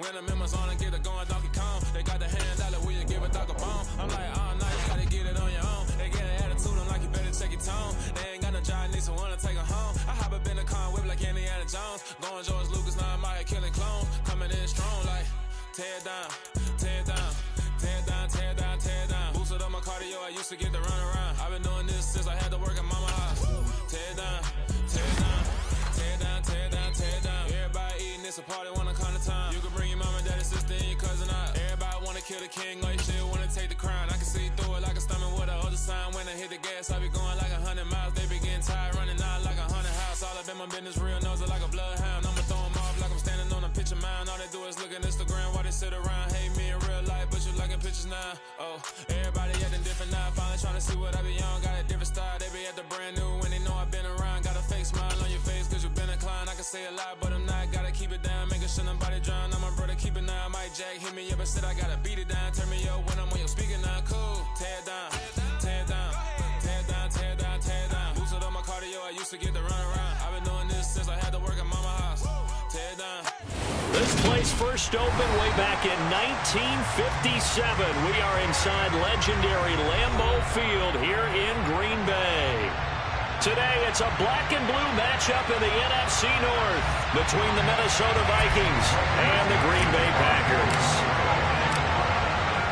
When I'm in my zone and get it going, Donkey Kong. They got the hand out, will you give a dog a bone? I'm like, oh, no, you gotta get it on your own. They get an attitude, I'm like, you better check your tone. They ain't got no job, need someone to take her home. I hop up in the car and whip like Indiana Jones. Going George Lucas, now I'm out here killing clones. Coming in strong like, tear down, tear down. Tear down, tear down, tear down. Boosted up my cardio, I used to get to run around. I've been doing this since I had to work at mama house. Tear down, tear down, tear down, tear down, tear down. Everybody eating, it's a party, wanna come to time. You can bring your mama, daddy, sister, and your cousin out. Everybody wanna kill the king, or you shit wanna take the crown. I can see through it like a stomach with a other sign. When I hit the gas, I be going like 100 miles. They be getting tired, running out like 100 house. All up in my business, real nose it like a bloodhound. I'ma throw 'em off like I'm standing on a picture mound. All they do is look at Instagram while they sit around. Hate me in real life, but you liking pictures now. Oh, everybody acting different now. Finally trying to see what I be on. Got a different style, they be at the brand new when they know I've been around. Got a fake smile on your face cause you been inclined. I can say a lot, but I'm not. Gotta keep it down, making sure nobody drown. I'm my brother, keep it now. Mike Jack hit me up and said I gotta beat it down. Turn me up when I'm on your speaker now. Cool, tear down, tear down, tear down, tear down, tear down. Boosted up my cardio, I used to get to run around. I've been doing this since I had to work at mama house. Tear down. This place first opened way back in 1957. We are inside legendary Lambeau Field here in Green Bay. Today, it's a black and blue matchup in the NFC North between the Minnesota Vikings and the Green Bay Packers.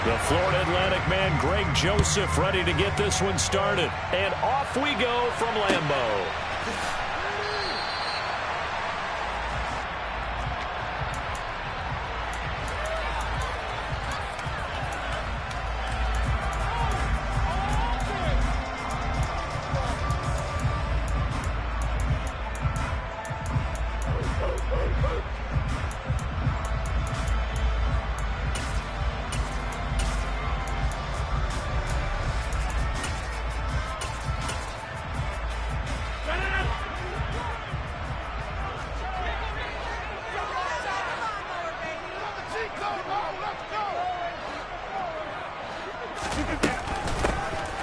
The Florida Atlantic man, Greg Joseph, ready to get this one started. And off we go from Lambeau.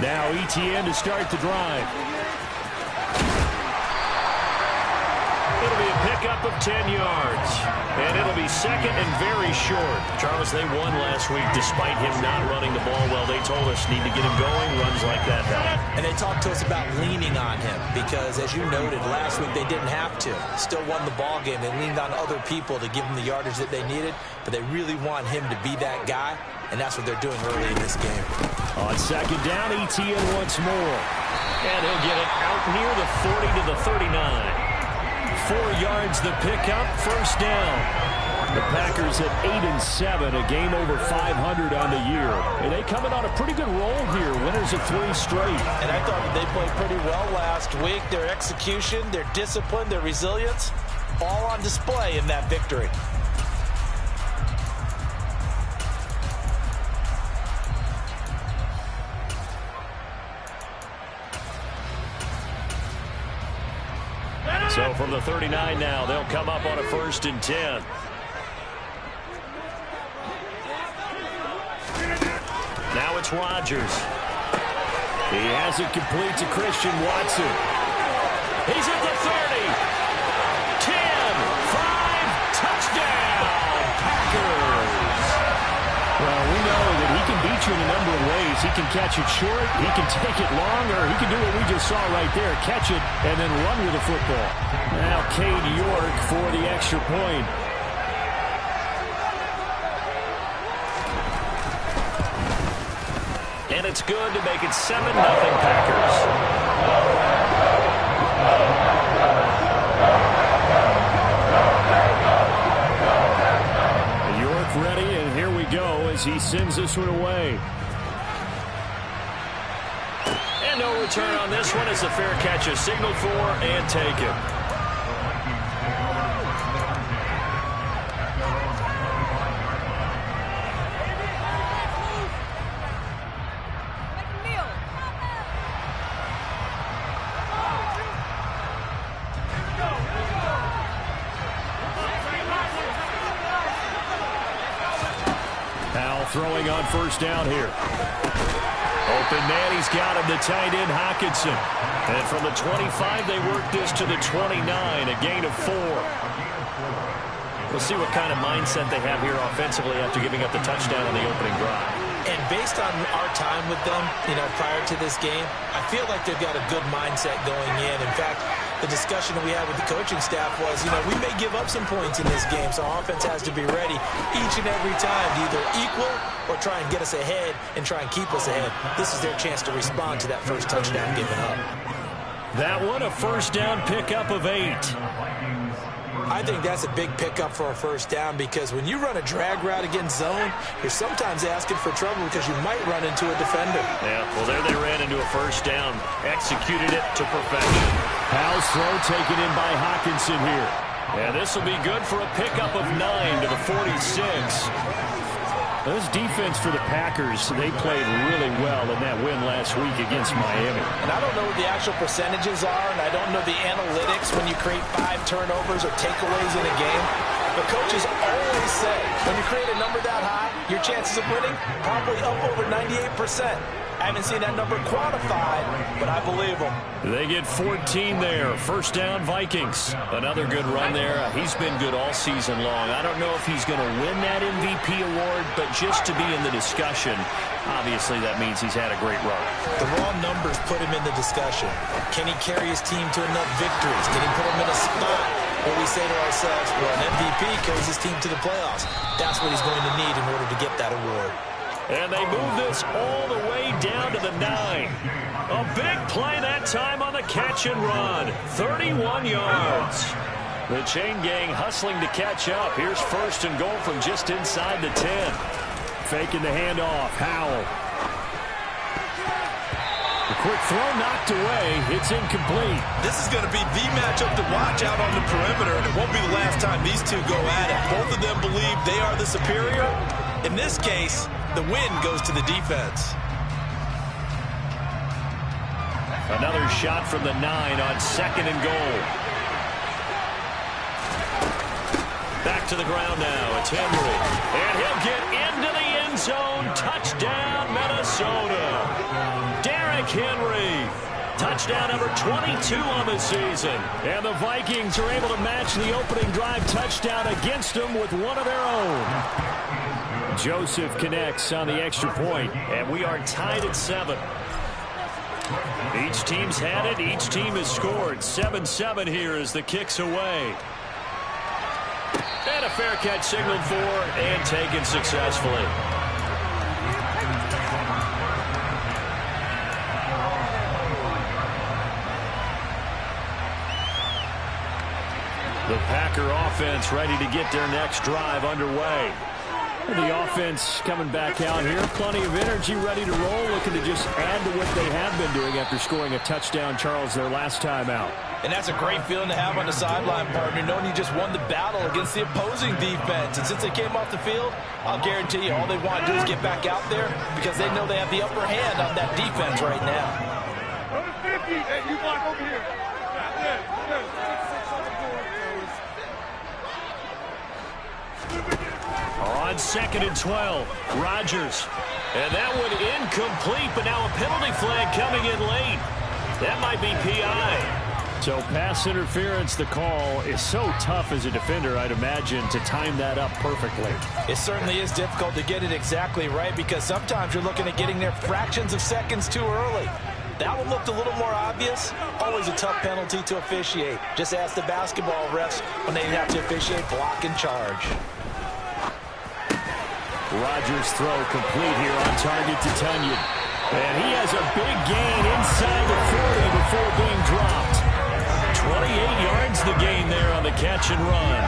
Now ETN to start the drive. It'll be a pickup of 10 yards. And it'll be second and very short. Charles, they won last week despite him not running the ball well. They told us need to get him going. Runs like that help. And they talked to us about leaning on him because, as you noted, last week they didn't have to. Still won the ball game. They leaned on other people to give them the yardage that they needed. But they really want him to be that guy. And that's what they're doing early in this game. On second down, ETN once more. And he'll get it out near the 40 to the 39. 4 yards the pickup, first down. The Packers at 8-7, a game over 500 on the year. And they coming on a pretty good roll here, winners of 3 straight. And I thought they played pretty well last week. Their execution, their discipline, their resilience, all on display in that victory. So from the 39 now, they'll come up on a 1st and 10. Now it's Rodgers. He has it complete to Christian Watson. He's at the 30. 10, 5, touchdown, Packers. Well, we know that he can beat you in a number of ways. He can catch it short, he can take it long, or he can do what we just saw right there, catch it and then run with the football. Now Cade York for the extra point. And it's good to make it 7-0 Packers. York ready, and here we go as he sends this one away. And no return on this one as the fair catch is signaled for and taken. Throwing on first down here. Open man, he's got him, the tight end Hockenson. And from the 25, they work this to the 29, a gain of 4. We'll see what kind of mindset they have here offensively after giving up the touchdown on the opening drive. And based on our time with them, prior to this game, I feel like they've got a good mindset going in. In fact, the discussion that we had with the coaching staff was, we may give up some points in this game, so our offense has to be ready each and every time to either equal or try and get us ahead and try and keep us ahead. This is their chance to respond to that first touchdown given up. That one, a first down pickup of 8. I think that's a big pickup for a first down because when you run a drag route against zone, you're sometimes asking for trouble because you might run into a defender. Yeah, well, there they ran into a first down. Executed it to perfection. Powell's throw taken in by Hawkinson here. Yeah, this will be good for a pickup of 9 to the 46. This defense for the Packers, they played really well in that win last week against Miami. And I don't know what the actual percentages are, and I don't know the analytics when you create 5 turnovers or takeaways in a game. But coaches always say, when you create a number that high, your chances of winning probably up over 98%. I haven't seen that number quantified, but I believe them. They get 14 there. First down, Vikings. Another good run there. He's been good all season long. I don't know if he's going to win that MVP award, but just to be in the discussion, obviously that means he's had a great run. The raw numbers put him in the discussion. Can he carry his team to enough victories? Can he put them in a spot where we say to ourselves, well, an MVP carries his team to the playoffs. That's what he's going to need in order to get that award. And they move this all the way down to the 9. A big play that time on the catch and run. 31 yards. The chain gang hustling to catch up. Here's first and goal from just inside the 10. Faking the handoff. Howell. The quick throw knocked away. It's incomplete. This is going to be the matchup to watch out on the perimeter, and it won't be the last time these two go at it. Both of them believe they are the superior. In this case, the win goes to the defense. Another shot from the 9 on second and goal. Back to the ground now. It's Henry. And he'll get into the end zone. Touchdown, Minnesota. Derrick Henry. Touchdown number 22 on the season. And the Vikings are able to match the opening drive touchdown against them with one of their own. Joseph connects on the extra point, and we are tied at 7. Each team's had it. Each team has scored. 7-7 here as the kick's away. And a fair catch signaled for and taken successfully. The Packer offense ready to get their next drive underway. The offense coming back out here. Plenty of energy, ready to roll, looking to just add to what they have been doing after scoring a touchdown, Charles, their last time out. And that's a great feeling to have on the sideline, partner, knowing you just won the battle against the opposing defense. And since they came off the field, I'll guarantee you all they want to do is get back out there because they know they have the upper hand on that defense right now. Hey, you block over here. On second and 12, Rodgers. And that one incomplete, but now a penalty flag coming in late. That might be PI. So pass interference, the call is so tough as a defender, I'd imagine, to time that up perfectly. It certainly is difficult to get it exactly right because sometimes you're looking at getting there fractions of seconds too early. That one looked a little more obvious. Always a tough penalty to officiate. Just ask the basketball refs when they have to officiate block and charge. Rodgers' throw complete here on target to Tunyon. And he has a big gain inside the 40 before being dropped. 28 yards the gain there on the catch and run.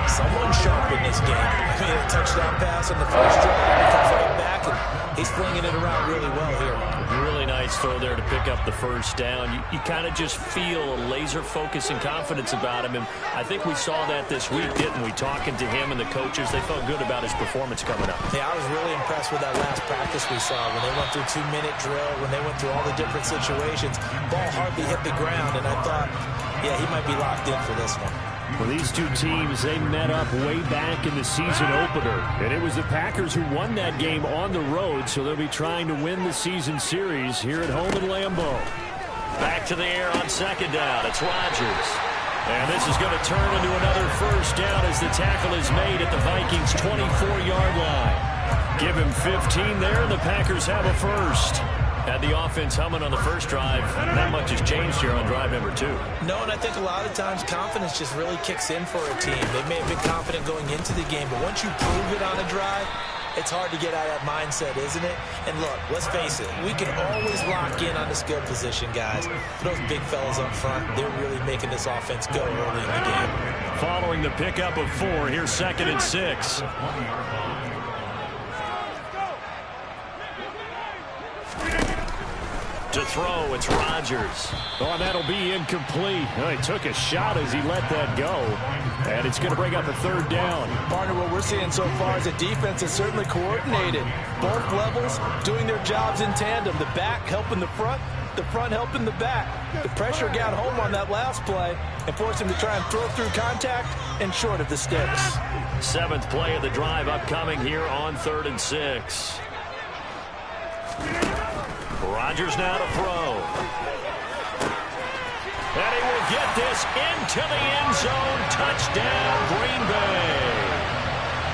Someone sharp in this game. I mean, a touchdown pass on the first drive. He comes right back, and he's flinging it around really well here. Really nice throw there to pick up the first down. You kind of just feel a laser focus and confidence about him. And I think we saw that this week, didn't we? Talking to him and the coaches, they felt good about his performance coming up. Yeah, I was really impressed with that last practice we saw when they went through 2-minute drill, when they went through all the different situations. Ball hardly hit the ground, and I thought, yeah, he might be locked in for this one. Well, these two teams, they met up way back in the season opener. And it was the Packers who won that game on the road, so they'll be trying to win the season series here at home in Lambeau. Back to the air on second down. It's Rodgers. And this is going to turn into another first down as the tackle is made at the Vikings' 24-yard line. Give him 15 there, and the Packers have a first. Had the offense humming on the first drive. Not much has changed here on drive number 2. No, and I think a lot of times confidence just really kicks in for a team. They may have been confident going into the game, but once you prove it on a drive, it's hard to get out of that mindset, isn't it? And look, let's face it, we can always lock in on the skill position, guys. Those big fellas up front, they're really making this offense go early in the game. Following the pickup of 4, here's 2nd and 6. To throw, it's Rodgers. Oh, that'll be incomplete. He took a shot as he let that go. And it's going to bring up a 3rd down. Partner, what we're seeing so far is the defense is certainly coordinated. Both levels doing their jobs in tandem. The back helping the front helping the back. The pressure got home on that last play and forced him to try and throw through contact and short of the sticks. 7th play of the drive upcoming here on 3rd and 6. Rodgers now to throw. And he will get this into the end zone. Touchdown, Green Bay.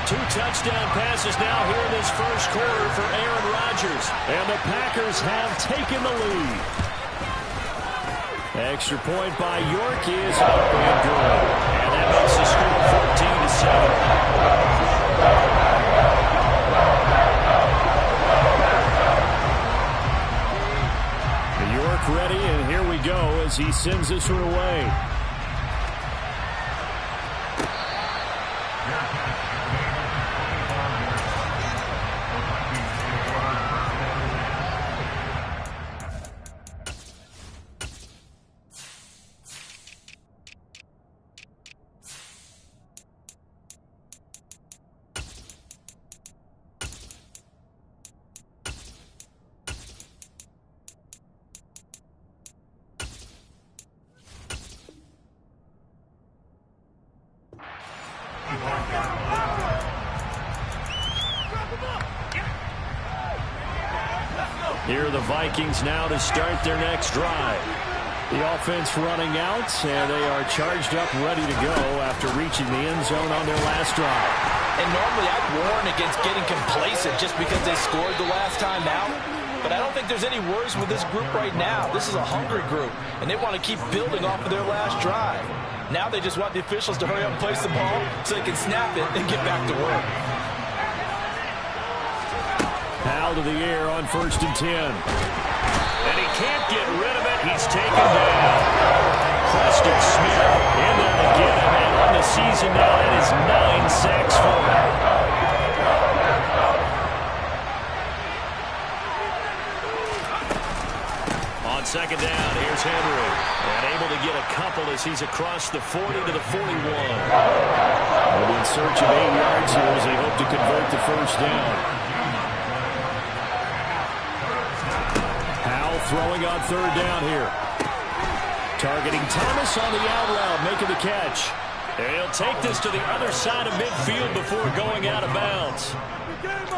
2 touchdown passes now here in this first quarter for Aaron Rodgers. And the Packers have taken the lead. Extra point by York is up and good. And that makes the score 14-7. Ready, and here we go as he sends this one away. Here are the Vikings now to start their next drive. The offense running out, and they are charged up, ready to go after reaching the end zone on their last drive. And normally I'd warn against getting complacent just because they scored the last time out. But I don't think there's any worries with this group right now. This is a hungry group, and they want to keep building off of their last drive. Now they just want the officials to hurry up and place the ball so they can snap it and get back to work. Powell to the air on 1st and 10. And he can't get rid of it. He's taken down. Preston Smith in there to get him. And on the season now, that is 9 sacks for him. On 2nd down, here's Henry. And able to get a couple as he's across the 40 to the 41. And in search of 8 yards here as they hope to convert the first down. Throwing on 3rd down here. Targeting Thomas on the out route, making the catch. And he'll take this to the other side of midfield before going out of bounds.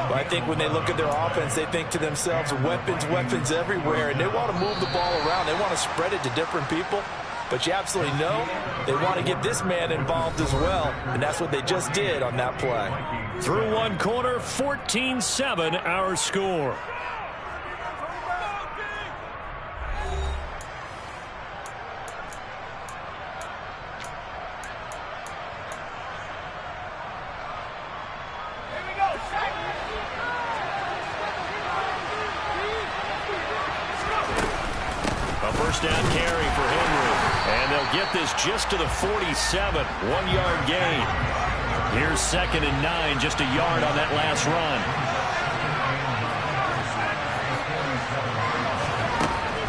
Well, I think when they look at their offense, they think to themselves, weapons everywhere, and they want to move the ball around. They want to spread it to different people. But you absolutely know they want to get this man involved as well, and that's what they just did on that play. Through one quarter, 14-7 our score. First down carry for Henry. And they'll get this just to the 47. 1-yard gain. Here's 2nd and 9. Just a yard on that last run.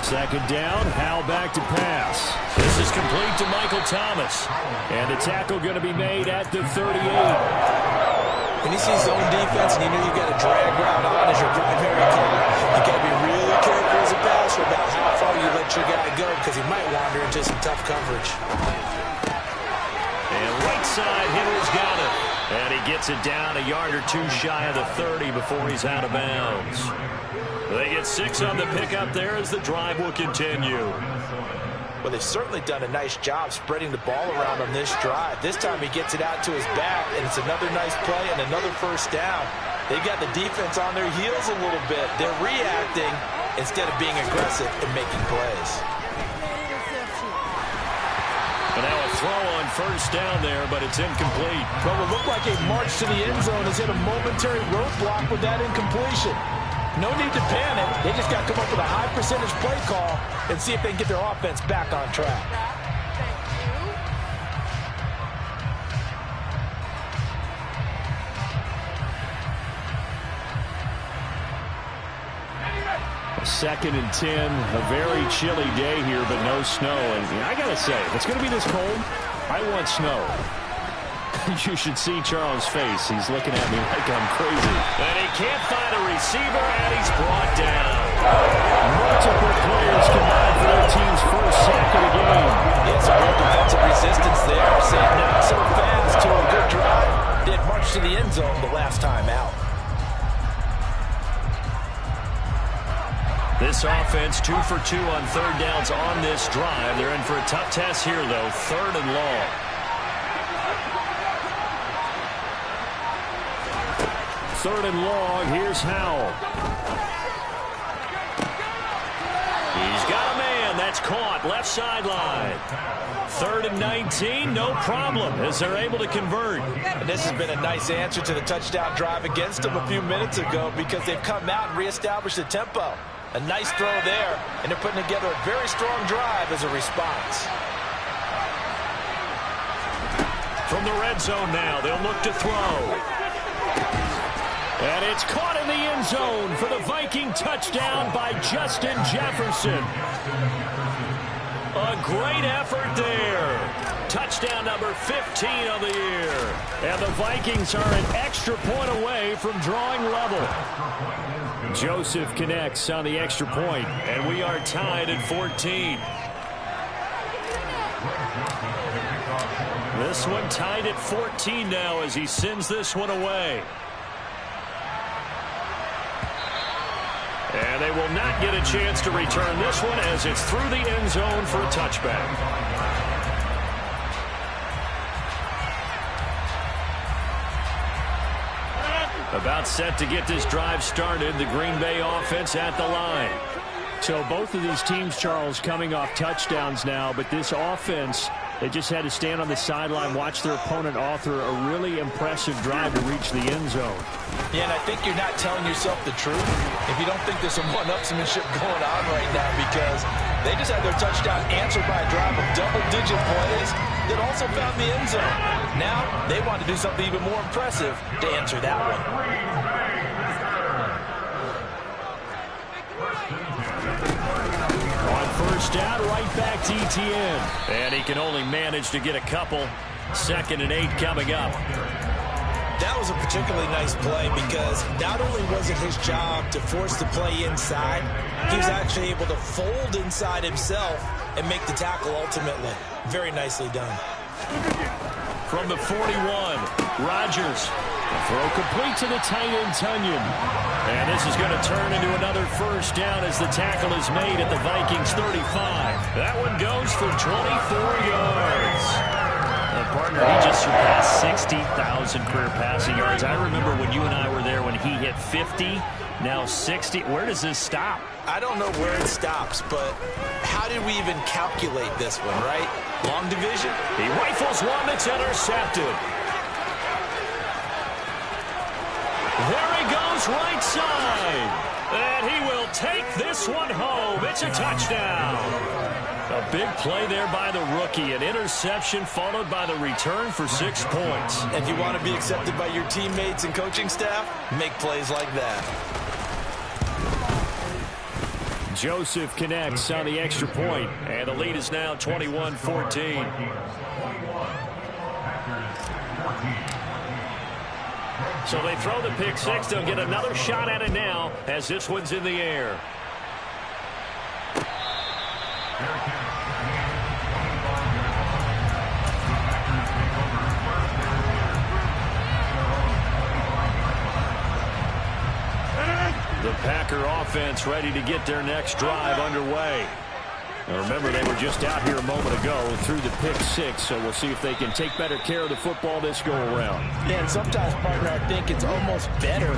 2nd down. Howell back to pass. This is complete to Michael Thomas. And the tackle going to be made at the 38. When you see zone defense and you know you've got a drag route on as your primary call, you got to be really careful as a passer about how far you let your guy go because he might wander into some tough coverage. And right side, Henry's got it. And he gets it down a yard or 2 shy of the 30 before he's out of bounds. They get 6 on the pickup there as the drive will continue. Well, they've certainly done a nice job spreading the ball around on this drive. This time he gets it out to his back, and it's another nice play and another first down. They've got the defense on their heels a little bit. They're reacting instead of being aggressive and making plays. And now a throw on first down there, but it's incomplete. But what looked like a march to the end zone has hit a momentary roadblock with that incompletion. No need to panic. They just got to come up with a high percentage play call and see if they can get their offense back on track. Second and 10, a very chilly day here, but no snow. And I got to say, if it's going to be this cold, I want snow. You should see Charles' face. He's looking at me like I'm crazy. And he can't find a receiver, and he's brought down. Multiple players combined for their team's first sack of the game. It's a good defensive resistance there. Saying not so fast to a good drive. Did march to the end zone the last time out. This offense 2 for 2 on third downs on this drive. They're in for a tough test here, though. 3rd and long. Third and long. Here's Howell. He's got a man. That's caught. Left sideline. 3rd and 19. No problem as they're able to convert. And this has been a nice answer to the touchdown drive against them a few minutes ago because they've come out and reestablished the tempo. A nice throw there, and they're putting together a very strong drive as a response. From the red zone now, they'll look to throw. And it's caught in the end zone for the Viking touchdown by Justin Jefferson. A great effort there. Touchdown number 15 of the year. And the Vikings are an extra point away from drawing level. Joseph connects on the extra point, and we are tied at 14. This one tied at 14 now as he sends this one away. And they will not get a chance to return this one as it's through the end zone for a touchback. About set to get this drive started, the Green Bay offense at the line. So both of these teams, Charles, coming off touchdowns now, but this offense, they just had to stand on the sideline, watch their opponent author a really impressive drive to reach the end zone. Yeah, and I think you're not telling yourself the truth if you don't think there's some one-upsmanship going on right now, because they just had their touchdown answered by a drive of double-digit plays that also found the end zone. Now they want to do something even more impressive to answer that one. First down, right back to ETN. And he can only manage to get a couple. 2nd and 8 coming up. That was a particularly nice play because not only was it his job to force the play inside, he was actually able to fold inside himself and make the tackle ultimately. Very nicely done. From the 41, Rodgers. Throw complete to the tight end, Tunyon. And this is going to turn into another first down as the tackle is made at the Vikings 35. That one goes for 24 yards. Partner, he just surpassed 60,000 career passing yards. I remember when you and I were there when he hit 50, now 60. Where does this stop? I don't know where it stops, but how did we even calculate this one, right? Long division? He rifles one that's intercepted. There he goes right side. And he will take this one home. It's a touchdown. A big play there by the rookie. An interception followed by the return for 6 points. If you want to be accepted by your teammates and coaching staff, make plays like that. Joseph connects on the extra point, and the lead is now 21-14. So they throw the pick six. They'll get another shot at it now as this one's in the air. The Packer offense ready to get their next drive underway. Remember, they were just out here a moment ago through the pick six, so we'll see if they can take better care of the football this go-around. Yeah, and sometimes, partner, I think it's almost better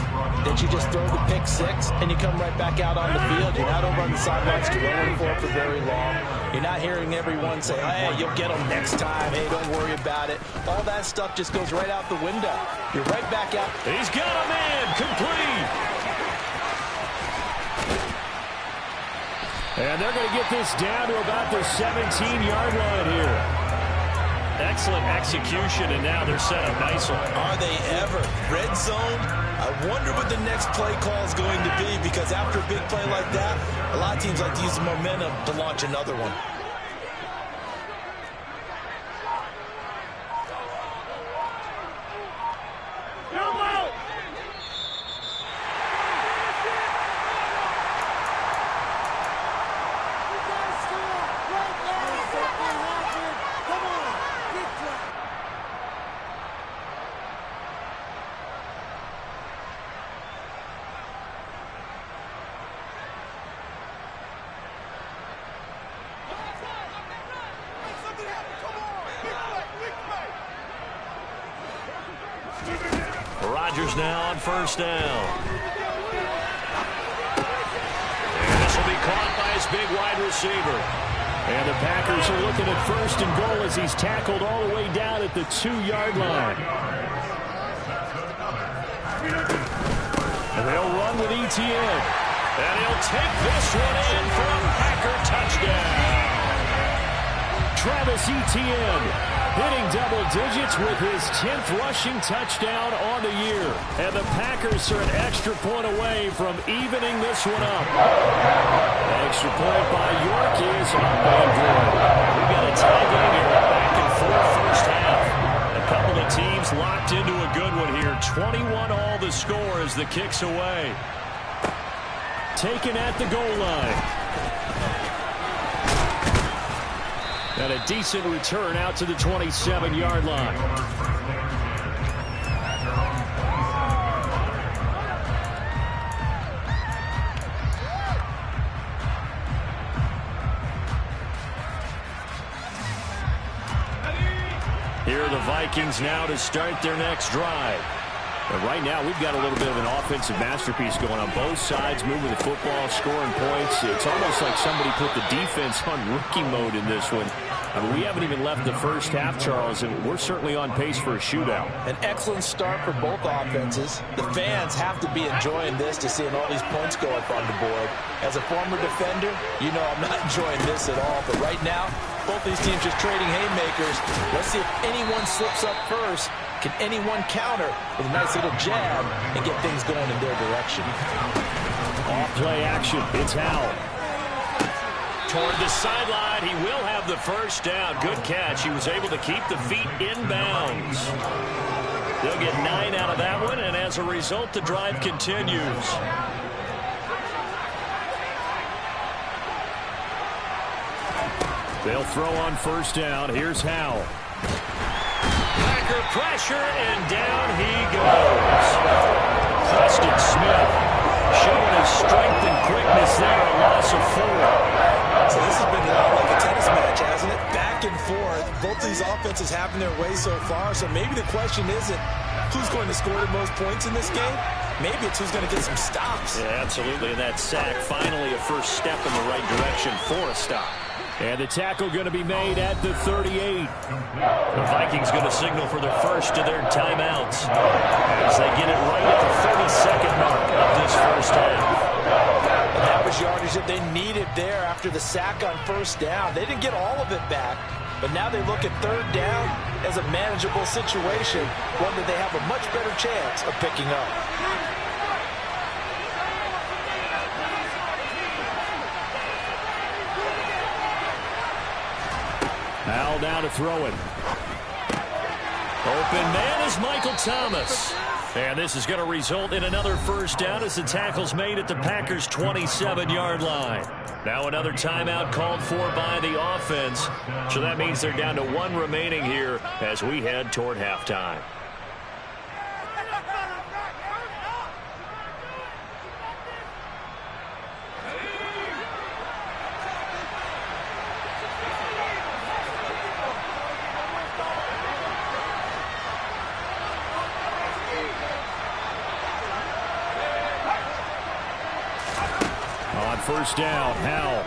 that you just throw the pick six and you come right back out on the field. You're not over on the sidelines dwelling for it for very long. You're not hearing everyone say, hey, you'll get them next time. Hey, don't worry about it. All that stuff just goes right out the window. You're right back out. He's got a man complete. And they're going to get this down to about the 17-yard line here. Excellent execution, and now they're set up nicely. Are they ever? Red zone? I wonder what the next play call is going to be, because after a big play like that, a lot of teams like to use the momentum to launch another one. Rodgers now on first down. And this will be caught by his big wide receiver. And the Packers are looking at first and goal as he's tackled all the way down at the 2-yard line. And they'll run with ETN. And he'll take this one in for a Packer touchdown. Travis Etienne hitting double digits with his 10th rushing touchdown on the year. And the Packers are an extra point away from evening this one up. Extra point by York is up and good. We've got a tie game here, back and forth first half. A couple of teams locked into a good one here. 21 all the score as the kick's away. Taken at the goal line. And a decent return out to the 27-yard line. Here are the Vikings now to start their next drive. But right now, we've got a little bit of an offensive masterpiece going on both sides, moving the football, scoring points. It's almost like somebody put the defense on rookie mode in this one. I mean, we haven't even left the first half, Charles, and we're certainly on pace for a shootout. An excellent start for both offenses. The fans have to be enjoying this to seeing all these points go up on the board. As a former defender, you know I'm not enjoying this at all. But right now, both these teams just trading haymakers. Let's see if anyone slips up first. Can anyone counter with a nice little jab and get things going in their direction? Off play action. It's Howell. Toward the sideline. He will have the first down. Good catch. He was able to keep the feet in bounds. They'll get 9 out of that one, and as a result, the drive continues. They'll throw on first down. Here's Howell. Packer pressure, and down he goes. Preston Smith showing his strength and quickness there, a loss of 4. So this has been like a tennis match, hasn't it? Back and forth. Both these offenses having their way so far. So maybe the question isn't who's going to score the most points in this game. Maybe it's who's going to get some stops. Yeah, absolutely. And that sack, finally a first step in the right direction for a stop. And the tackle going to be made at the 38. The Vikings going to signal for the first of their timeouts as they get it right at the 32nd mark of this first half. And that was yardage that they needed there after the sack on first down. They didn't get all of it back, but now they look at third down as a manageable situation, one that they have a much better chance of picking up. Howell down to throw it. Open man is Michael Thomas. And this is going to result in another first down as the tackle's made at the Packers' 27-yard line. Now another timeout called for by the offense. So that means they're down to 1 remaining here as we head toward halftime. first down. Howell.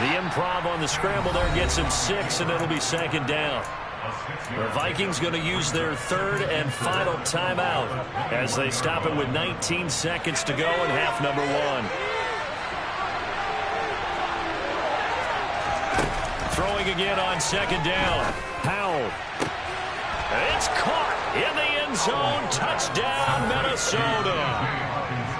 The improv on the scramble there gets him 6, and it'll be second down. The Vikings going to use their third and final timeout as they stop it with 19 seconds to go in half number 1. Throwing again on second down. Howell. It's caught in the end zone. Touchdown, Minnesota.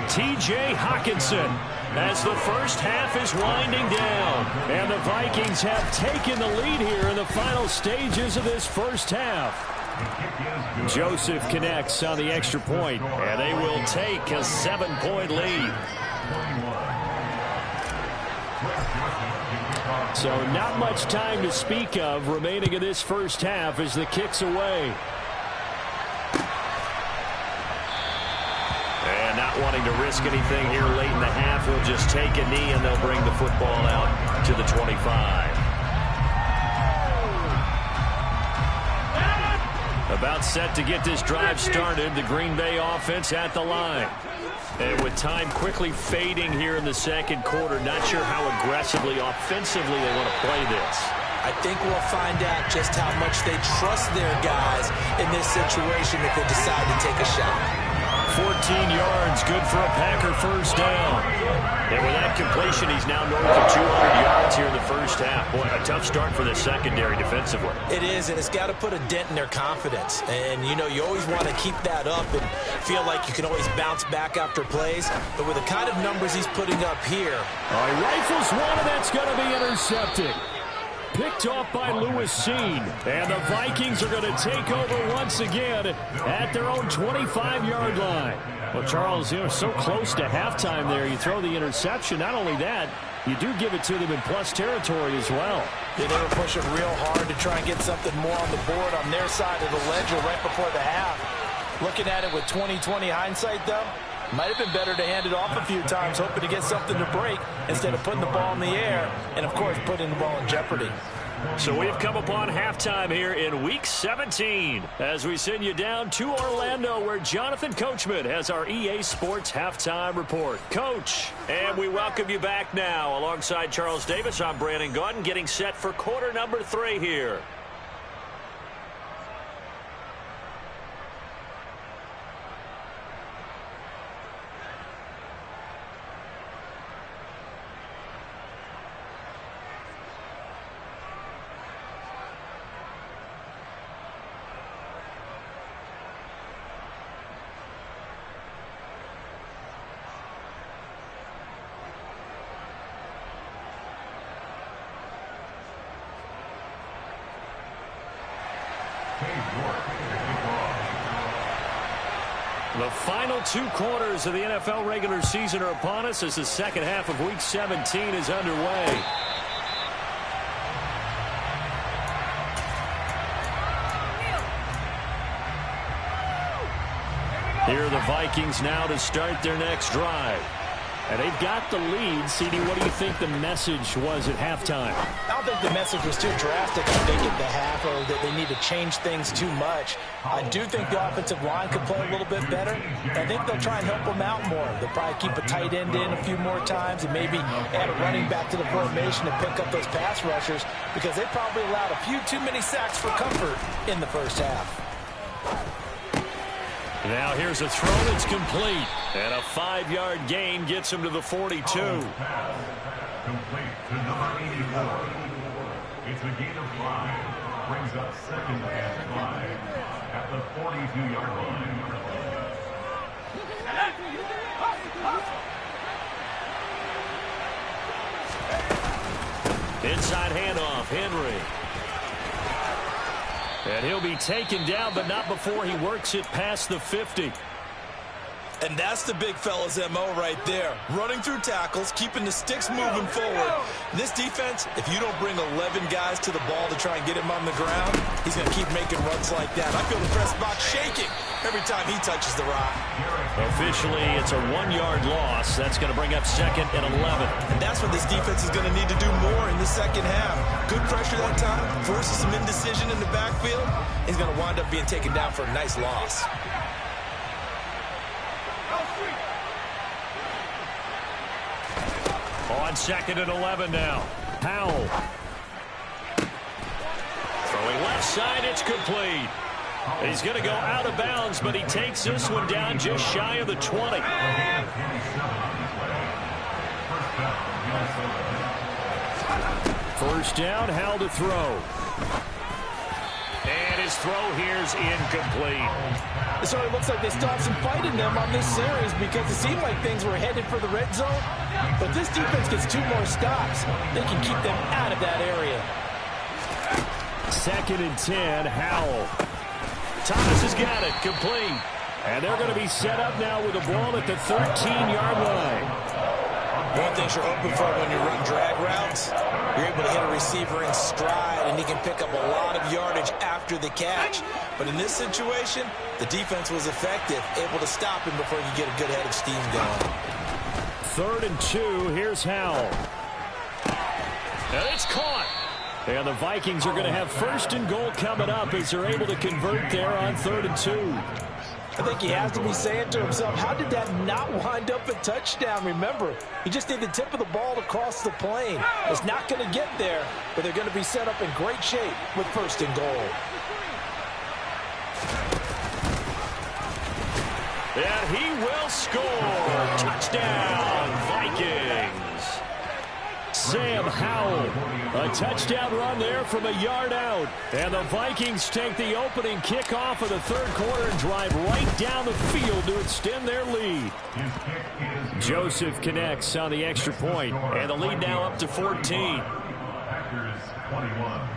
T.J. Hockenson as the first half is winding down. And the Vikings have taken the lead here in the final stages of this first half. Joseph connects on the extra point, and they will take a 7-point lead. So not much time to speak of remaining in this first half as the kick's away. And not wanting to risk anything here late in the half, he'll just take a knee and they'll bring the football out to the 25. About set to get this drive started, the Green Bay offense at the line. And with time quickly fading here in the second quarter, not sure how aggressively, offensively they want to play this. I think we'll find out just how much they trust their guys in this situation if they decide to take a shot. 14 yards, good for a Packer first down. And with that completion, he's now north of 200 yards here in the first half. Boy, a tough start for the secondary defensively. It is, and it's got to put a dent in their confidence. And, you know, you always want to keep that up and feel like you can always bounce back after plays. But with the kind of numbers he's putting up here. He rifles one, and that's going to be intercepted. Picked off by Lewis Seen. And the Vikings are going to take over once again at their own 25-yard line. Well, Charles, you know, so close to halftime there. You throw the interception. Not only that, you do give it to them in plus territory as well. Yeah, they were pushing real hard to try and get something more on the board on their side of the ledger right before the half. Looking at it with 20/20 hindsight, though, might have been better to hand it off a few times, hoping to get something to break instead of putting the ball in the air and, of course, putting the ball in jeopardy. So we've come upon halftime here in Week 17 as we send you down to Orlando where Jonathan Coachman has our EA Sports Halftime Report. Coach, and we welcome you back now. Alongside Charles Davis, I'm Brandon Gaudin getting set for quarter number 3 here. The final 2 quarters of the NFL regular season are upon us as the second half of Week 17 is underway. Here are the Vikings now to start their next drive. And they've got the lead. CD, what do you think the message was at halftime? I don't think the message was too drastic, I think, at the half, or that they need to change things too much. I do think the offensive line could play a little bit better. I think they'll try and help them out more. They'll probably keep a tight end in a few more times and maybe add a running back to the formation to pick up those pass rushers because they probably allowed a few too many sacks for comfort in the first half. Now here's a throw that's complete. And a 5-yard gain gets him to the 42. Complete to number 84. It's a gain of 5. Brings up second and 5 at the 42-yard line. Inside handoff, Henry. And he'll be taken down, but not before he works it past the 50. And that's the big fella's MO right there. Running through tackles, keeping the sticks moving forward. This defense, if you don't bring 11 guys to the ball to try and get him on the ground, he's going to keep making runs like that. I feel the press box shaking every time he touches the rock. Officially, it's a 1-yard loss. That's going to bring up second and 11. And that's what this defense is going to need to do more in the second half. Good pressure that time, forces some indecision in the backfield. He's going to wind up being taken down for a nice loss. On 2nd and 11 now. Howell. Throwing left side, it's complete. He's going to go out of bounds, but he takes this one down just shy of the 20. First down, Howell to throw. And his throw here's incomplete. So it looks like they still have some fight in them on this series because it seemed like things were headed for the red zone. But this defense gets 2 more stops. They can keep them out of that area. 2nd and 10, Howell. Thomas has got it, complete. And they're going to be set up now with the ball at the 13-yard line. One thing you're hoping for when you run drag routes, you're able to hit a receiver in stride, and he can pick up a lot of yardage after the catch. But in this situation, the defense was effective, able to stop him before you get a good head of steam going. 3rd and 2, here's Howell. And it's caught. And the Vikings are going to have 1st and goal coming up as they're able to convert there on 3rd and 2. I think he has to be saying to himself, how did that not wind up a touchdown? Remember, he just did the tip of the ball to cross the plane. It's not going to get there, but they're going to be set up in great shape with 1st and goal. And he will score. Touchdown, Vikings. Sam Howell. A touchdown run there from a yard out. And the Vikings take the opening kickoff of the 3rd quarter and drive right down the field to extend their lead. Joseph connects on the extra point, and the lead now up to 14. Packers 21.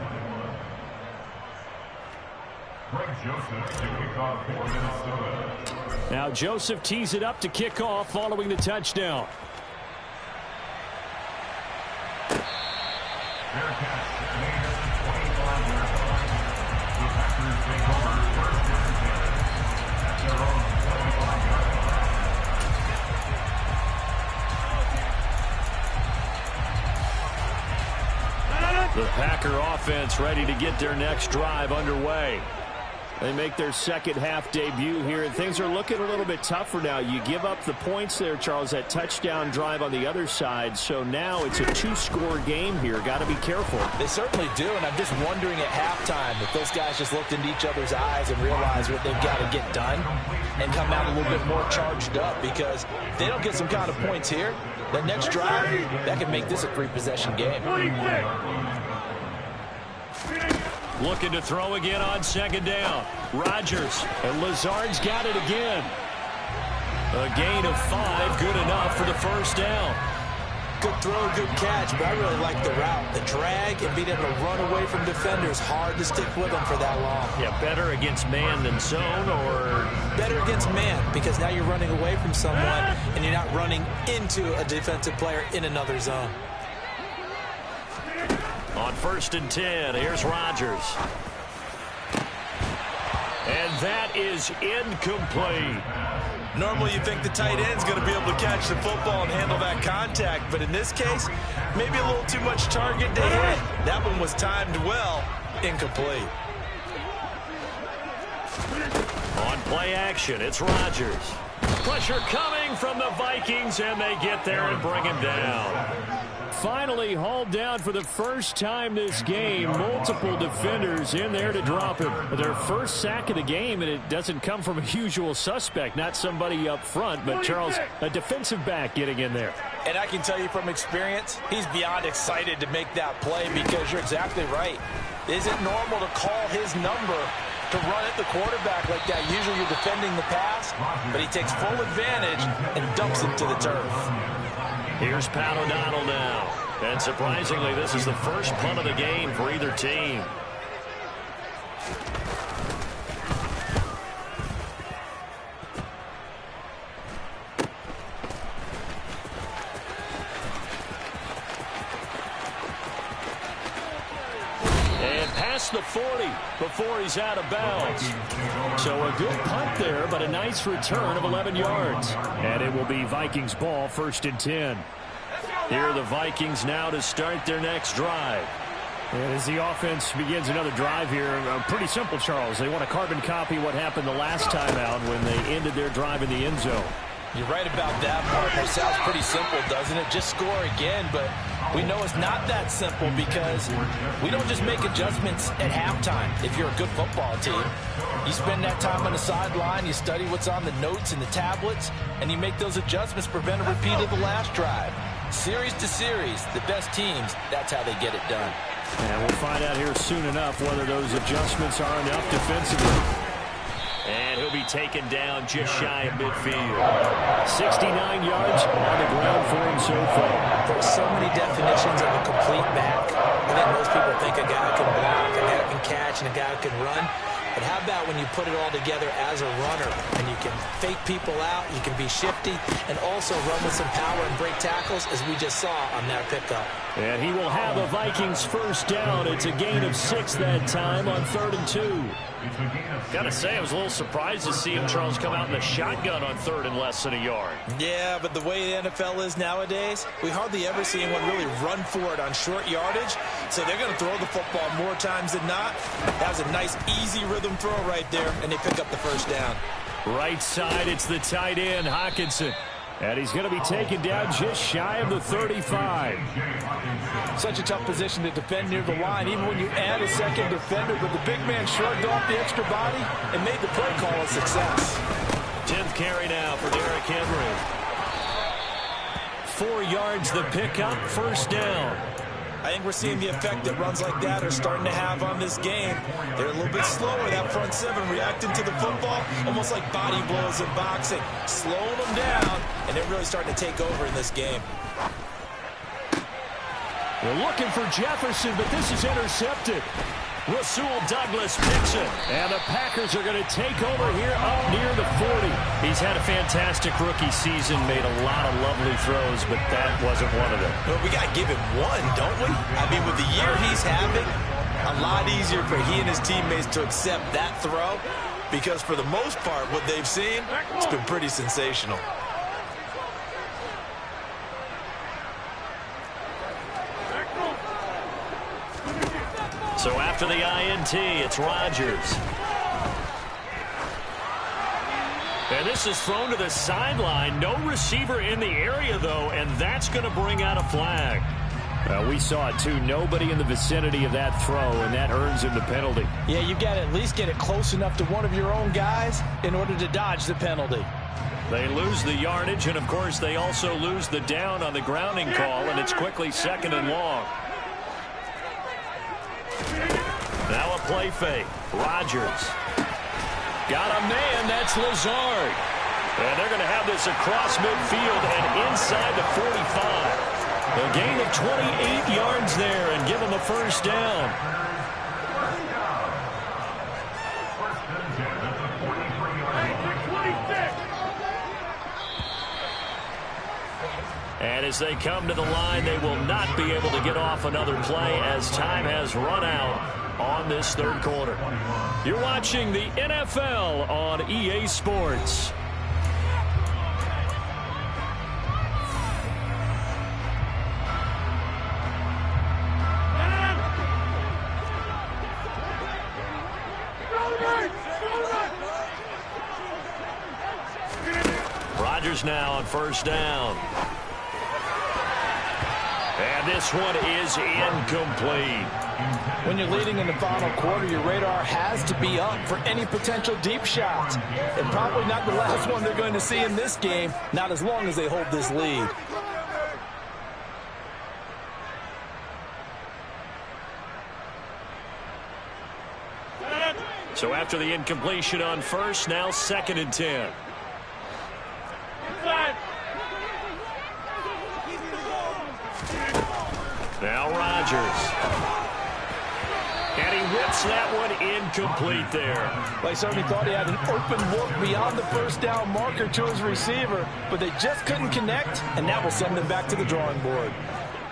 Greg Joseph to kick off for Minnesota. Now Joseph tees it up to kick off following the touchdown. Bearcats lead 25-yard line. The Packers take over 1st and 10 at their own 25-yard line. The Packer offense ready to get their next drive underway. They make their 2nd half debut here, and things are looking a little bit tougher now. You give up the points there, Charles, that touchdown drive on the other side. So now it's a 2-score game here. Got to be careful. They certainly do, and I'm just wondering at halftime if those guys just looked into each other's eyes and realized what they've got to get done and come out a little bit more charged up, because if they don't get some kind of points here, that next drive, that could make this a 3-possession game. Looking to throw again on 2nd down. Rodgers, and Lazard's got it again. A gain of 5, good enough for the 1st down. Good throw, good catch, but I really like the route. The drag and being able to run away from defenders, hard to stick with them for that long. Yeah, better against man than zone, or? Better against man, because now you're running away from someone and you're not running into a defensive player in another zone. On 1st and 10, here's Rodgers. And that is incomplete. Normally you think the tight end's going to be able to catch the football and handle that contact, but in this case, maybe a little too much target to hit. That one was timed well, incomplete. On play action, it's Rodgers. Pressure coming from the Vikings, and they get there and bring him down. Finally hauled down for the first time this game. Multiple defenders in there to drop him. Their first sack of the game, and it doesn't come from a usual suspect, not somebody up front, but Charles, a defensive back getting in there. And I can tell you from experience, he's beyond excited to make that play, because you're exactly right. Is it normal to call his number to run at the quarterback like that? Usually you're defending the pass, but he takes full advantage and dumps it to the turf. Here's Pat O'Donnell now. And surprisingly, this is the first punt of the game for either team. And past the 40 before he's out of bounds. So a good punt there, but a nice return of 11 yards. And it will be Vikings ball, 1st and 10. Here are the Vikings now to start their next drive. And as the offense begins another drive here, pretty simple, Charles. They want to carbon copy what happened the last time out when they ended their drive in the end zone. You're right about that, partner. Sounds pretty simple, doesn't it? Just score again, but we know it's not that simple because we don't just make adjustments at halftime. If you're a good football team, you spend that time on the sideline, you study what's on the notes and the tablets, and you make those adjustments, prevent a repeat of the last drive. Series to series, the best teams, that's how they get it done. And we'll find out here soon enough whether those adjustments are enough defensively. And he'll be taken down just shy of midfield. 69 yards on the ground for him so far. There's so many definitions of a complete back. I think most people think a guy can block, a guy can catch, and a guy can run. But how about when you put it all together as a runner and you can fake people out, you can be shifty, and also run with some power and break tackles, as we just saw on that pickup. And he will have a Vikings first down. It's a gain of 6 that time on 3rd and 2. Gotta say, I was a little surprised to see him, Charles, come out in the shotgun on 3rd and less than a yard. Yeah, but the way the NFL is nowadays, we hardly ever see anyone really run for it on short yardage. So they're going to throw the football more times than not. That was a nice, easy rhythm throw right there, and they pick up the first down. Right side, it's the tight end, Hockenson. And he's going to be taken down just shy of the 35. Such a tough position to defend near the line, even when you add a second defender, but the big man shrugged off the extra body and made the play call a success. 10th carry now for Derrick Henry. 4 yards the pickup, first down. I think we're seeing the effect that runs like that are starting to have on this game. They're a little bit slower, that front seven, reacting to the football, almost like body blows in boxing, slowing them down, and they're really starting to take over in this game. They're looking for Jefferson, but this is intercepted. Rasul Douglas picks it, and the Packers are going to take over here up near the 40. He's had a fantastic rookie season, made a lot of lovely throws, but that wasn't one of them. Well, we got to give him one, don't we? I mean, with the year he's having, a lot easier for he and his teammates to accept that throw, because for the most part, what they've seen, it's been pretty sensational. So after the INT, it's Rodgers. And this is thrown to the sideline. No receiver in the area, though, and that's going to bring out a flag. We saw it, too. Nobody in the vicinity of that throw, and that earns him the penalty. Yeah, you've got to at least get it close enough to one of your own guys in order to dodge the penalty. They lose the yardage, and, of course, they also lose the down on the grounding call, and it's quickly 2nd and long. Now a play fake. Rodgers. Got a man. That's Lazard. And they're going to have this across midfield and inside the 45. A gain of 28 yards there and give them a first down. And as they come to the line, they will not be able to get off another play as time has run out on this 3rd quarter. You're watching the NFL on EA Sports. Rodgers now on first down. And this one is incomplete. When you're leading in the final quarter, your radar has to be up for any potential deep shots. And probably not the last one they're going to see in this game, not as long as they hold this lead. So after the incompletion on first, now 2nd and 10. Now Rodgers. And he whips that one incomplete there. They certainly thought he had an open look beyond the first down marker to his receiver, but they just couldn't connect, and that will send them back to the drawing board.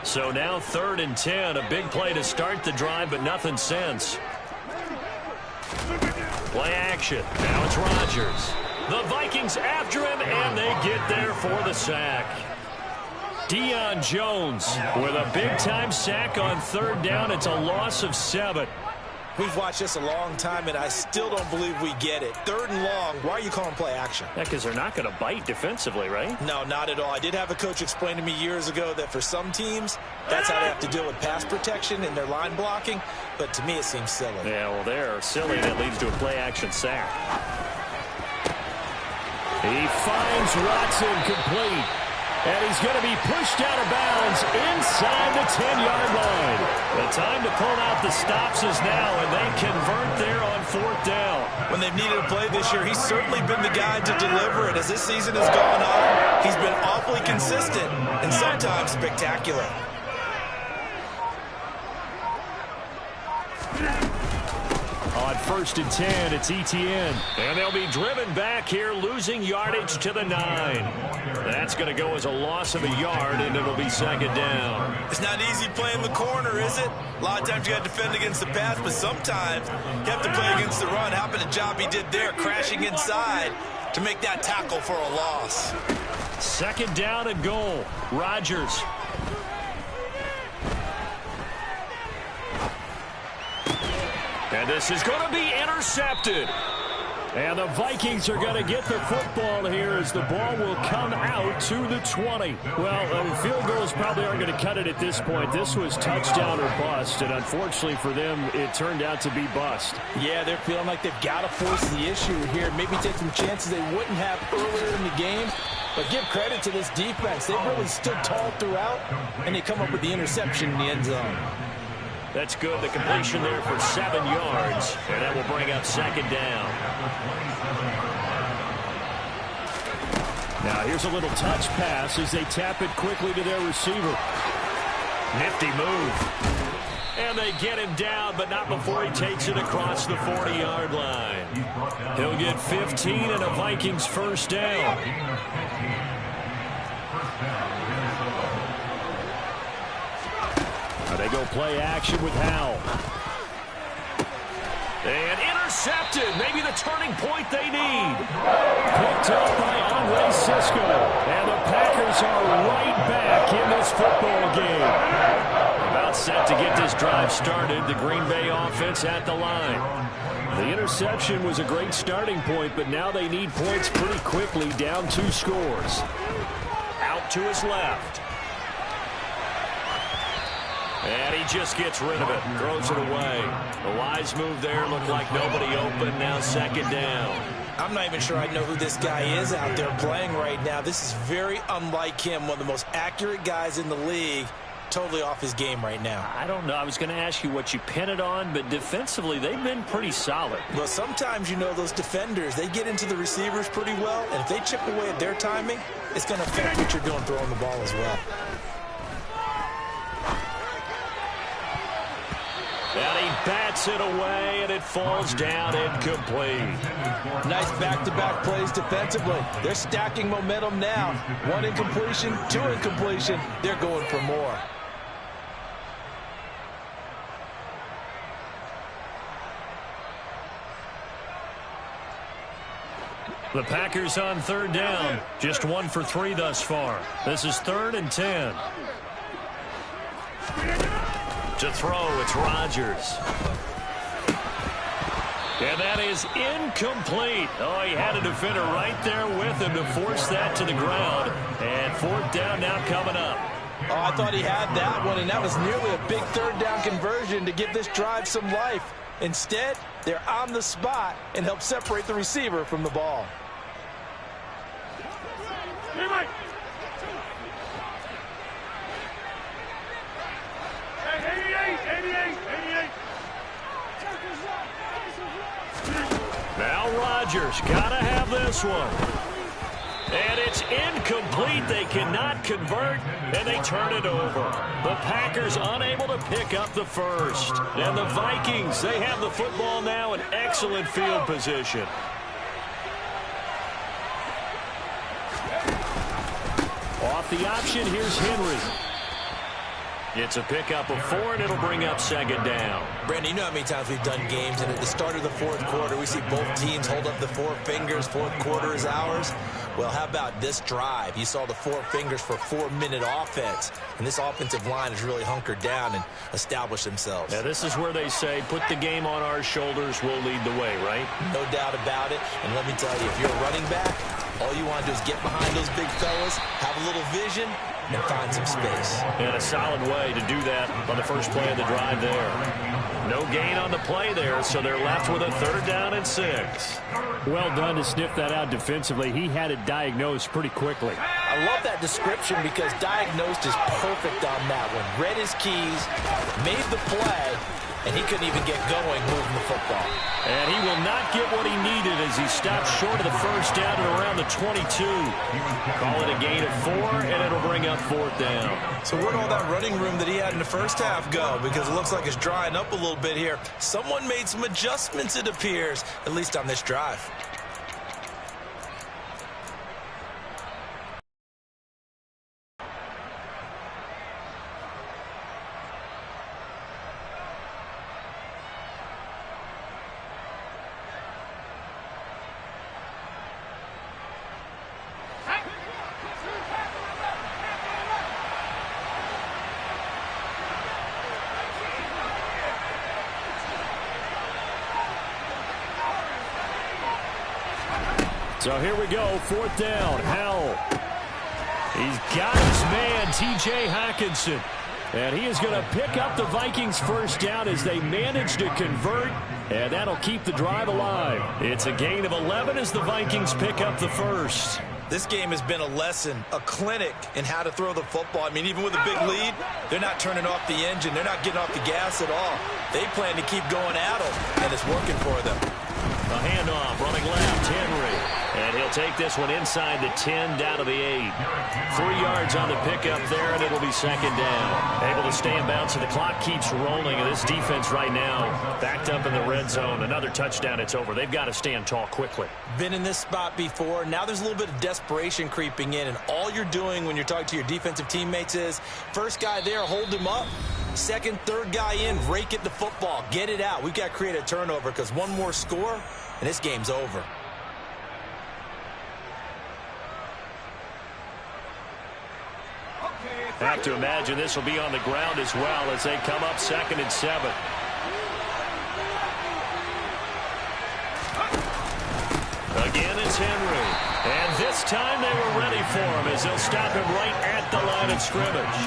So now 3rd and 10, a big play to start the drive, but nothing since. Play action. Now it's Rodgers. The Vikings after him, and they get there for the sack. Deion Jones with a big-time sack on 3rd down. It's a loss of 7. We've watched this a long time, and I still don't believe we get it. 3rd and long, why are you calling play action? Yeah, because they're not going to bite defensively, right? No, not at all. I did have a coach explain to me years ago that for some teams, that's how they have to deal with pass protection and their line blocking. But to me, it seems silly. Yeah, well, they're silly. That leads to a play-action sack. He finds Watson complete. And he's going to be pushed out of bounds inside the 10-yard line. The time to pull out the stops is now, and they convert there on 4th down. When they've needed a play this year, he's certainly been the guy to deliver it. As this season has gone on, he's been awfully consistent and sometimes spectacular. On 1st and 10, it's Etienne. And they'll be driven back here, losing yardage to the 9. That's going to go as a loss of a yard, and it'll be 2nd down. It's not easy playing the corner, is it? A lot of times you got to defend against the pass, but sometimes you have to play against the run. How about the job he did there, crashing inside to make that tackle for a loss? 2nd down and goal. Rodgers. And this is going to be intercepted. And the Vikings are going to get the football here as the ball will come out to the 20. Well, field goals probably aren't going to cut it at this point. This was touchdown or bust, and unfortunately for them, it turned out to be bust. Yeah, they're feeling like they've got to force the issue here. Maybe take some chances they wouldn't have earlier in the game. But give credit to this defense. They've really stood tall throughout, and they come up with the interception in the end zone. That's good. The completion there for 7 yards. And that will bring up 2nd down. Now here's a little touch pass as they tap it quickly to their receiver. Nifty move. And they get him down, but not before he takes it across the 40-yard line. He'll get 15 and a Vikings 1st down. They go play action with Howell. And intercepted. Maybe the turning point they need. Picked up by Andre Cisco. And the Packers are right back in this football game. About set to get this drive started. The Green Bay offense at the line. The interception was a great starting point, but now they need points pretty quickly, down 2 scores. Out to his left. And he just gets rid of it, throws it away. A wise move there, looked like nobody open, now 2nd down. I'm not even sure I know who this guy is out there playing right now. This is very unlike him, one of the most accurate guys in the league. Totally off his game right now. I don't know. I was going to ask you what you pin it on, but defensively, they've been pretty solid. Well, sometimes, you know, those defenders, they get into the receivers pretty well, and if they chip away at their timing, it's going to affect what you're doing throwing the ball as well. And he bats it away, and it falls down incomplete. Nice back-to-back plays defensively. They're stacking momentum now. 1 incompletion, 2 incompletion. They're going for more. The Packers on 3rd down. Just 1 for 3 thus far. This is 3rd and 10. To throw, it's Rodgers. And that is incomplete. Oh, he had a defender right there with him to force that to the ground. And 4th down now coming up. Oh, I thought he had that one, and that was nearly a big 3rd down conversion to give this drive some life. Instead, they're on the spot and help separate the receiver from the ball. Now Rodgers gotta have this one. And it's incomplete. They cannot convert, and they turn it over. The Packers unable to pick up the first. And the Vikings, they have the football now in excellent field position. Off the option, here's Henry. It's a pickup of 4, and it'll bring up second down. Brandon, you know how many times we've done games, and at the start of the fourth quarter, we see both teams hold up the 4 fingers. Fourth quarter is ours. Well, how about this drive? You saw the 4 fingers for 4-minute offense, and this offensive line has really hunkered down and established themselves. Yeah, this is where they say, put the game on our shoulders, we'll lead the way, right? No doubt about it. And let me tell you, if you're a running back, all you want to do is get behind those big fellas, have a little vision, and find some space. And a solid way to do that on the first play of the drive there. No gain on the play there, so they're left with a 3rd down and 6. Well done to sniff that out defensively. He had it diagnosed pretty quickly. I love that description because diagnosed is perfect on that one. Read his keys, made the play, and he couldn't even get going moving the football. And he will not get what he needed as he stopped short of the first down at around the 22. Call it a gain of 4, and it'll bring up 4th down. So where'd all that running room that he had in the first half go? Because it looks like it's drying up a little bit here. Someone made some adjustments, it appears, at least on this drive. So here we go, 4th down. Howell. He's got his man, T.J. Hockenson. And he is going to pick up the Vikings' first down as they manage to convert. And that'll keep the drive alive. It's a gain of 11 as the Vikings pick up the first. This game has been a lesson, a clinic in how to throw the football. I mean, even with a big lead, they're not turning off the engine. They're not getting off the gas at all. They plan to keep going at them, and it's working for them. A handoff, running left, Henry. And he'll take this one inside the 10, down to the 8. 3 yards on the pickup there, and it'll be second down. Able to stay in bounds, so the clock keeps rolling. And this defense right now backed up in the red zone. Another touchdown, it's over. They've got to stand tall quickly. Been in this spot before. Now there's a little bit of desperation creeping in, and all you're doing when you're talking to your defensive teammates is, first guy there, hold him up. Second, third guy in, rake at the football. Get it out. We've got to create a turnover because one more score, and this game's over. Have to imagine this will be on the ground as well as they come up 2nd and 7. Again, it's Henry. And this time they were ready for him as they'll stop him right at the line of scrimmage.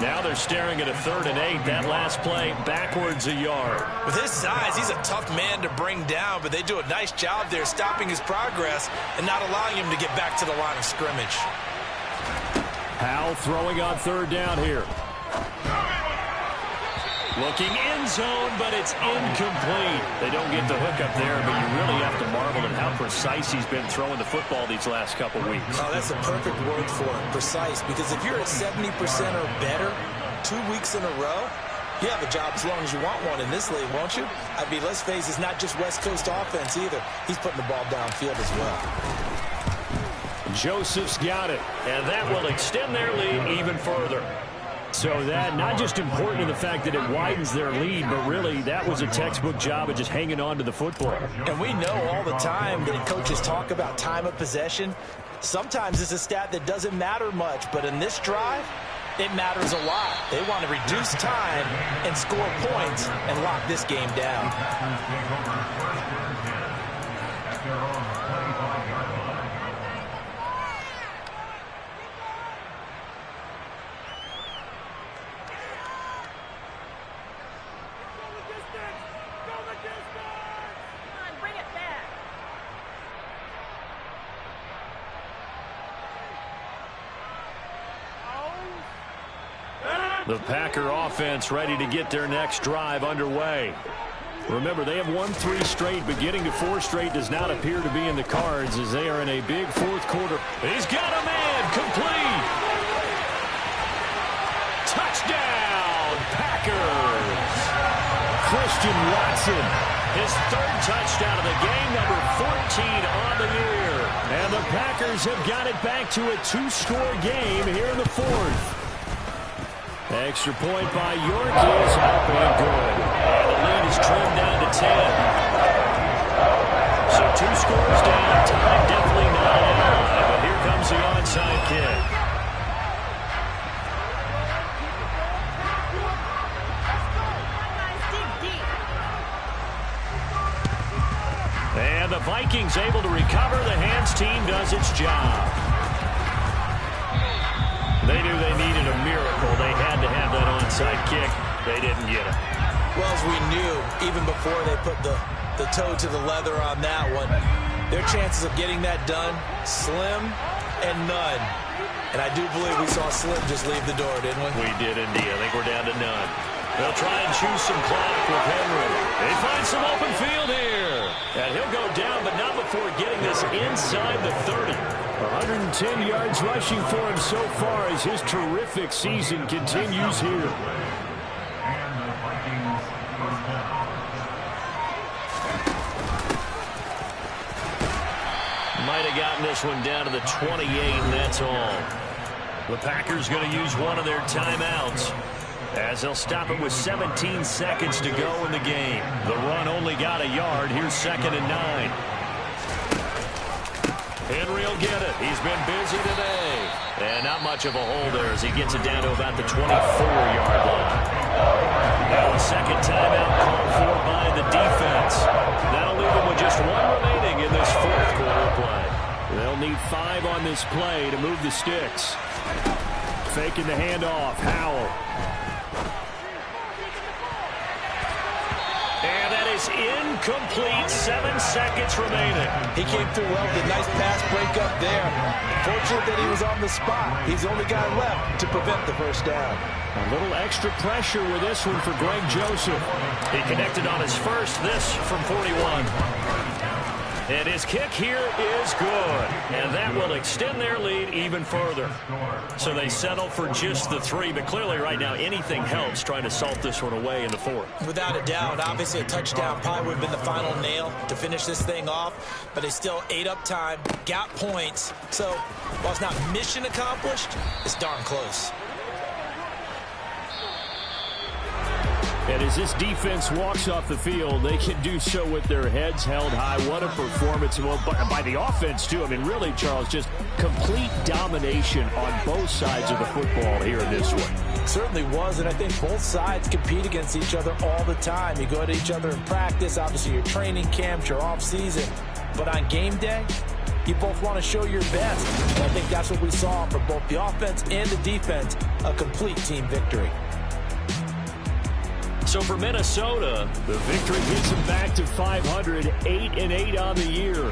Now they're staring at a 3rd and 8. That last play backwards a yard. With his size, he's a tough man to bring down, but they do a nice job there stopping his progress and not allowing him to get back to the line of scrimmage. Howell throwing on 3rd down here. Looking end zone, but it's incomplete. They don't get the hook up there, but you really have to marvel at how precise he's been throwing the football these last couple weeks. Oh, that's a perfect word for it, precise, because if you're at 70% or better 2 weeks in a row, you have a job as long as you want one in this league, won't you? I mean, let's face it, it's not just West Coast offense either. He's putting the ball downfield as well. Joseph's got it. And that will extend their lead even further. So that, not just important in the fact that it widens their lead, but really that was a textbook job of just hanging on to the football. And we know all the time that coaches talk about time of possession. Sometimes it's a stat that doesn't matter much, but in this drive, it matters a lot. They want to reduce time and score points and lock this game down. The Packer offense ready to get their next drive underway. Remember, they have won 3 straight, but getting to 4 straight does not appear to be in the cards as they are in a big fourth quarter. He's got a man, complete. Touchdown, Packers. Christian Watson. His 3rd touchdown of the game, number 14 on the year. And the Packers have got it back to a 2-score game here in the 4th. Extra point by York is up and good. And the lead is trimmed down to 10. So 2 scores down. Time definitely not an ally, but here comes the onside kick. And the Vikings able to recover. The hands team does its job. They knew they needed a miracle. They had to have that onside kick. They didn't get it. Well, as we knew, even before they put the toe to the leather on that one, their chances of getting that done, slim and none. And I do believe we saw Slim just leave the door, didn't we? We did indeed. I think we're down to none. They'll try and choose some clock with Henry. They find some open field here. And he'll go down, but not before getting this inside the 30. 110 yards rushing for him so far as his terrific season continues here. And the Vikings first down. Might have gotten this one down to the 28, and that's all. The Packers going to use one of their timeouts, as they'll stop it with 17 seconds to go in the game. The run only got a yard. Here's 2nd and 9. Henry will get it. He's been busy today. And not much of a hole there as he gets it down to about the 24-yard line. Now a second timeout called for by the defense. That'll leave them with just one remaining in this 4th quarter play. They'll need 5 on this play to move the sticks. Faking the handoff. Howell. And that is incomplete. 7 seconds remaining. He came through well with a nice pass break up there. Fortunate that he was on the spot. He's the only guy left to prevent the first down. A little extra pressure with this one for Greg Joseph. He connected on his first, this from 41. And his kick here is good. And that will extend their lead even further. So they settle for just the 3. But clearly right now anything helps trying to salt this one away in the 4th. Without a doubt, obviously a touchdown probably would have been the final nail to finish this thing off. But they still ate up time, got points. So while it's not mission accomplished, it's darn close. And as this defense walks off the field, they can do so with their heads held high. What a performance. Well, by the offense, too. I mean, really, Charles, just complete domination on both sides of the football here in this one. Certainly was, and I think both sides compete against each other all the time. You go at each other in practice, obviously your training camps, your off-season. But on game day, you both want to show your best. And I think that's what we saw from both the offense and the defense, a complete team victory. So for Minnesota, the victory gets them back to 500, 8-8 on the year.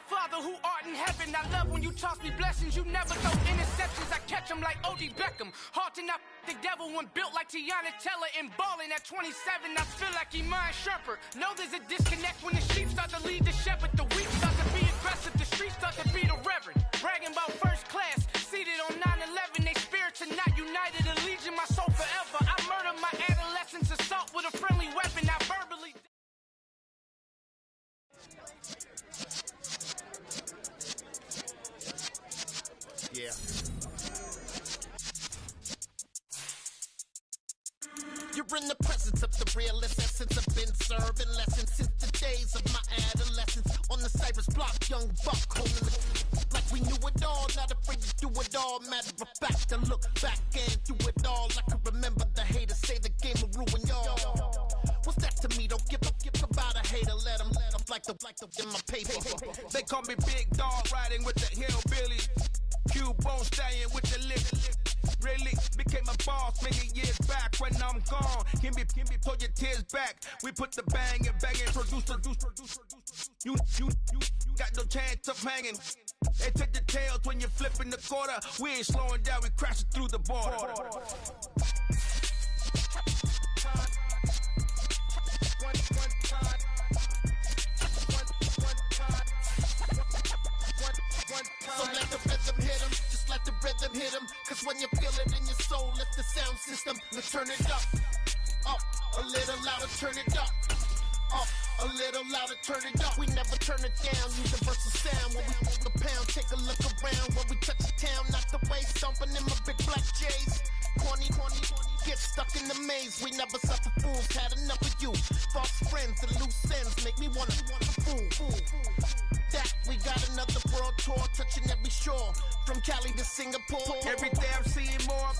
Father who art in heaven, I love when you toss me blessings. You never throw interceptions, I catch them like O.D. Beckham. Hard to not the devil when built like Tiana Teller and balling at 27. I feel like Iman Shumpert. Know there's a disconnect when the sheep start to lead the shepherd. The weak start to be aggressive, the streets start to be the reverend. Bragging about first class, seated on 9/11. They spirits are not united, a legion, my soul forever. I murder my adolescence, assault with a friendly weapon. I verbally... Yeah. You're in the presence of the realest essence. I've been serving lessons since the days of my adolescence. On the Cypress block, young buck holding the like we knew it all, not afraid to do it all. Matter of fact, I look back and do it all. I can remember the haters say the game will ruin y'all. What's that to me? Don't give about a hater. Let them like the in my paper. They call me Big Dog, riding with the hillbillies. Cube bone stallion with the lip. Really became a boss many years back when I'm gone. Can be, pull your tears back. We put the bang and produce. You got no chance of hanging. They take the tails when you're flipping the quarter. We ain't slowing down, we crashing through the border. So let the rhythm hit him, just let the rhythm hit him. Cause when you feel it in your soul, lift the sound system, let's turn it up. Up, a little louder, turn it up. Up, a little louder, turn it up. We never turn it down, universal sound. When we move the pound, take a look around. When we touch the town, knock the way, stomping in my big black J's. Corny, get stuck in the maze. We never suffer fools, had enough of you. False friends and loose ends make me wanna fool. That we got another world tour, touching every shore, from Cali to Singapore. Every day I'm seeing more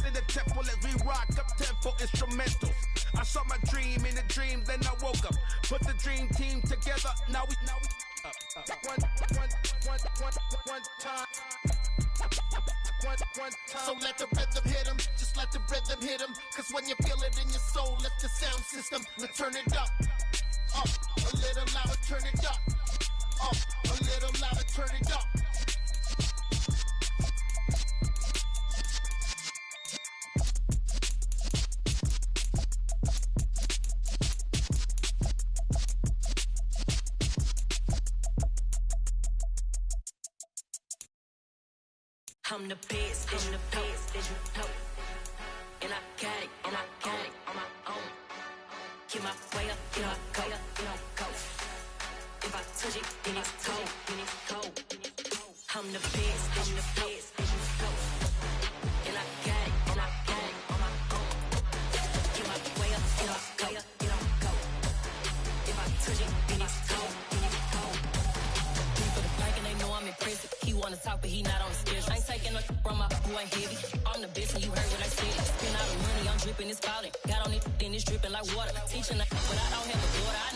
in the temple as we rock up tempo instrumentals. I saw my dream in a dream, then I woke up. Put the dream team together, now we one time. So let the rhythm hit him, just let the rhythm hit him. Cause when you feel it in your soul, lift the sound system, let's turn it up. Up, a little louder, turn it up. Up, a little louder, turn it up. I'm the best, and you know. And I got it on my own. Get my way up, get my go. If I touch it, then it's cold. I'm the best, and you know. And I got it on my own. Get my way up, get my go. If I touch it, then it's cold. He for the bank and they know I'm impressive. He wanna talk, but he not on the schedule. I ain't taking no from my who ain't heavy. I'm the best and you heard what I said. Spend all the money, I'm dripping, it's falling. Got on it, then it's dripping like water. Teaching, but I don't have a daughter.